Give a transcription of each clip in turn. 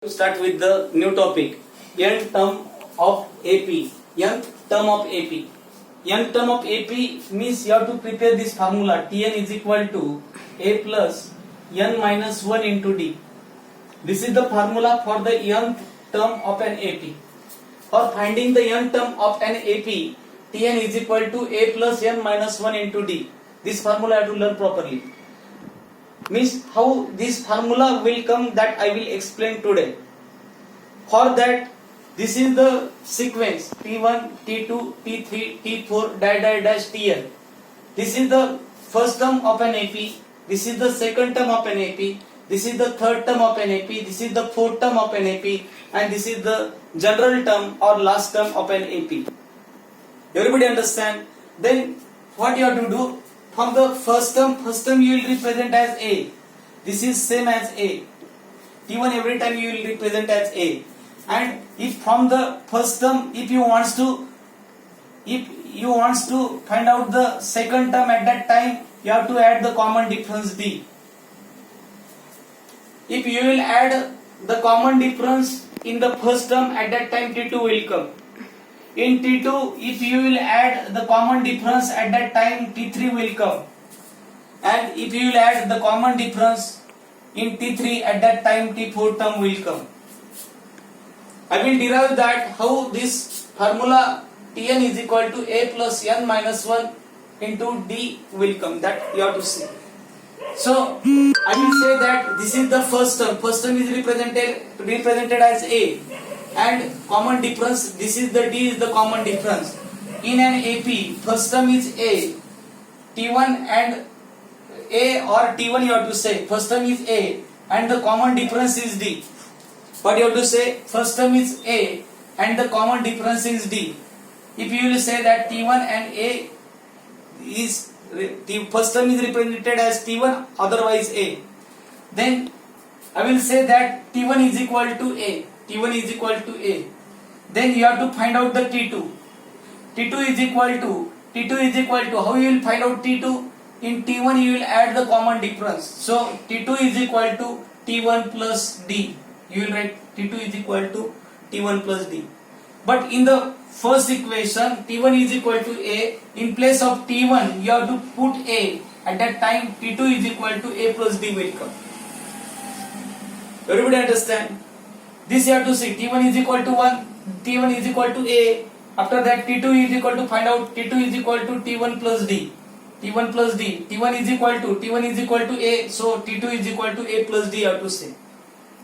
Start with the new topic, n term of AP. Nth term of AP. Nth term of AP means you have to prepare this formula Tn is equal to A plus n minus 1 into D. This is the formula for the nth term of an AP. For finding the nth term of an AP, Tn is equal to A plus n minus 1 into D. This formula I have to learn properly. Means how this formula will come, that I will explain today. For that, this is the sequence T1, T2, T3, T4, dash Tn. This is the first term of an AP. This is the second term of an AP. This is the third term of an AP. This is the fourth term of an AP. And this is the general term or last term of an AP. Everybody understand? Then what you have to do? From the first term you will represent as A. This is same as A. T1 every time you will represent as A. And if from the first term, if you wants to find out the second term at that time, you have to add the common difference D. If you will add the common difference in the first term, at that time T2 will come. In T2, if you will add the common difference, at that time T3 will come. And if you will add the common difference in T3, at that time T4 term will come. I will derive that how this formula Tn is equal to A plus n minus 1 into D will come. That you have to see. So I will say that this is the first term. First term is represented as A. And common difference, this is the D is the common difference. In an AP, first term is A, T1 and A or T1 you have to say. First term is A and the common difference is D. What you have to say? First term is A and the common difference is D. If you will say that T1 and A is, the first term is represented as T1, otherwise A, then I will say that T1 is equal to A. T1 is equal to A. Then you have to find out the T2. T2 is equal to, how you will find out T2? In T1 you will add the common difference. So T2 is equal to T1 plus D. You will write T2 is equal to T1 plus D. But in the first equation, T1 is equal to A. In place of T1, you have to put A. At that time, T2 is equal to A plus D will come. Everybody understand? This you have to see. T1 is equal to 1. T1 is equal to A. After that, T2 is equal to, find out T2 is equal to T1 plus D. T1 plus D. T1 is equal to A. So T2 is equal to A plus D you have to say.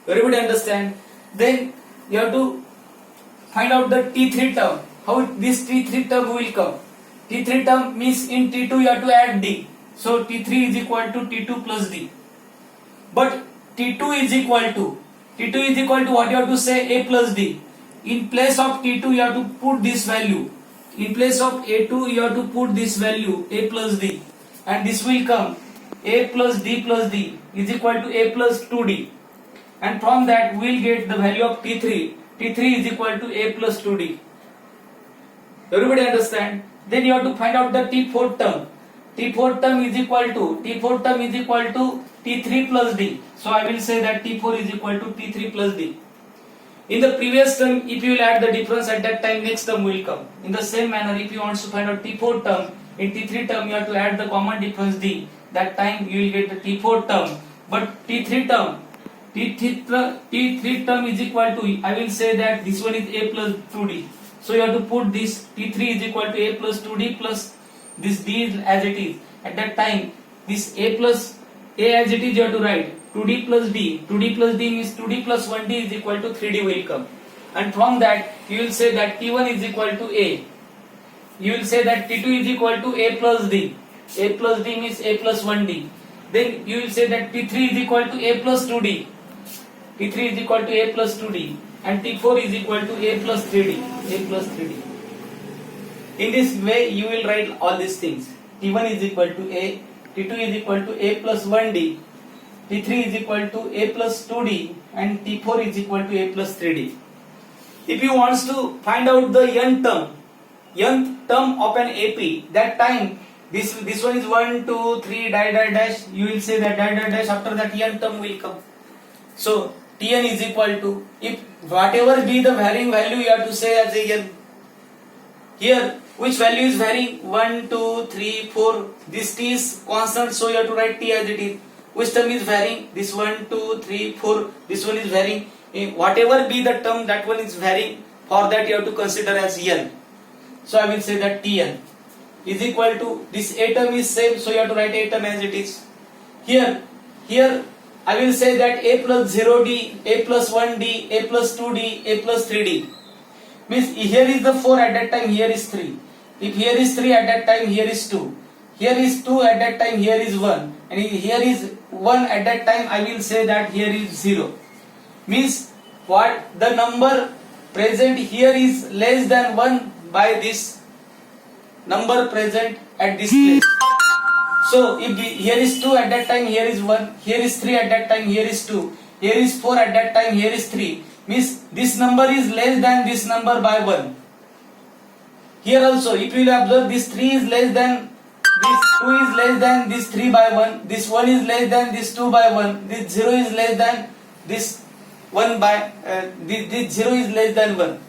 Everybody understand? Then you have to find out the T3 term. How this T3 term will come? T3 term means in T2 you have to add D. So T3 is equal to T2 plus D. But T2 is equal to what you have to say? A plus D. In place of T2 you have to put this value. In place of A2 you have to put this value A plus D. And this will come A plus D is equal to A plus 2D. And from that we will get the value of T3. T3 is equal to A plus 2D. Everybody understand? Then you have to find out the T4 term. T4 term is equal to T3 plus D. So I will say that T4 is equal to T3 plus D. In the previous term, if you will add the difference, at that time next term will come. In the same manner, if you want to find out T4 term, in T3 term you have to add the common difference D. That time you will get the T4 term. But T3 term is equal to, I will say that this one is A plus 2D. So you have to put this T3 is equal to A plus 2D plus this D as it is. At that time, this A as it is you have to write 2D plus D. 2D plus D means 2D plus 1D is equal to 3D will come. And from that you will say that T1 is equal to A. You will say that T2 is equal to A plus D. A plus D means A plus 1D. Then you will say that T3 is equal to A plus 2D. T3 is equal to A plus 2D. And T4 is equal to A plus 3D. A plus 3D. In this way you will write all these things. T1 is equal to A. T2 is equal to A plus 1D. T3 is equal to A plus 2D. And T4 is equal to A plus 3D. If you want to find out the nth term of an AP, that time this one is 1, 2, 3, dash. You will say that dash. After that nth term will come. So Tn is equal to, if whatever be the varying value you have to say as a n. Here which value is varying? 1, 2, 3, 4. This t is constant, so you have to write t as it is. Which term is varying? This 1, 2, 3, 4. This one is varying. Whatever be the term, that one is varying. For that you have to consider as n. So I will say that Tn is equal to, this a term is same, so you have to write a term as it is. Here I will say that a plus 0d, a plus 1d, a plus 2d, a plus 3d. Means here is the 4 at that time, here is 3. If here is 3 at that time, here is 2. Here is 2 at that time, here is 1. And if here is 1 at that time, I will say that here is 0. Means what? The number present here is less than 1 by this number present at this place. So if here is 2 at that time, here is 1. Here is 3 at that time, here is 2. Here is 4 at that time, here is 3. Means this number is less than this number by 1. Here also, if you will observe, this 3 is less than, this 2 is less than this 3 by 1. This 1 is less than this 2 by 1. This 0 is less than this 1 by, this 0 is less than 1.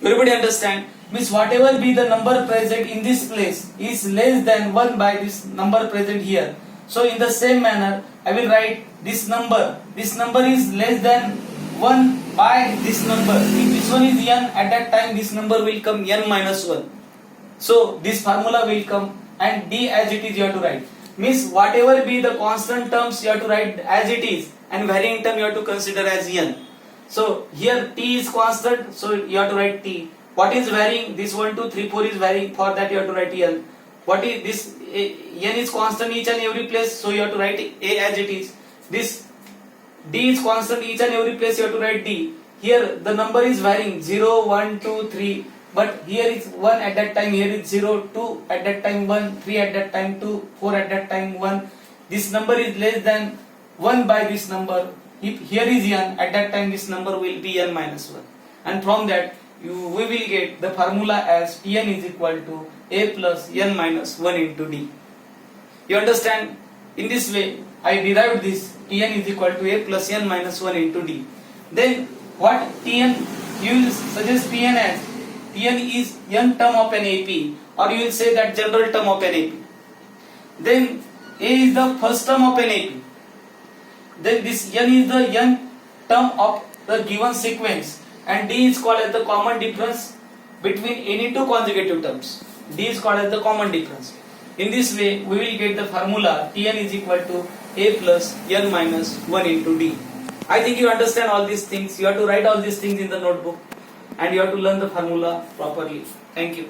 Everybody understand? Means whatever be the number present in this place is less than 1 by this number present here. So in the same manner, I will write this number. This number is less than 1 by this number. If this one is n, at that time this number will come n minus 1. So this formula will come, and d as it is you have to write. Means whatever be the constant terms you have to write as it is, and varying term you have to consider as n. So here t is constant, so you have to write t. What is varying? This 1, 2, 3, 4 is varying. For that you have to write n. What is this? N is constant each and every place, so you have to write a as it is. This d is constant each and every place, you have to write d. Here the number is varying 0, 1, 2, 3. But here is 1 at that time, here is 0, 2 at that time 1, 3 at that time 2, 4 at that time 1. This number is less than 1 by this number. If here is n, at that time this number will be n minus 1. And from that we will get the formula as Tn is equal to a plus n minus 1 into d. You understand? In this way I derived this Tn is equal to a plus n minus 1 into d. Then what Tn, you will suggest Tn as, Tn is n term of an AP, or you will say that general term of an AP. Then a is the first term of an AP. Then this n is the n term of the given sequence, and d is called as the common difference between any two consecutive terms. D is called as the common difference. In this way we will get the formula Tn is equal to a plus n minus 1 into d. I think you understand all these things. You have to write all these things in the notebook, and you have to learn the formula properly. Thank you.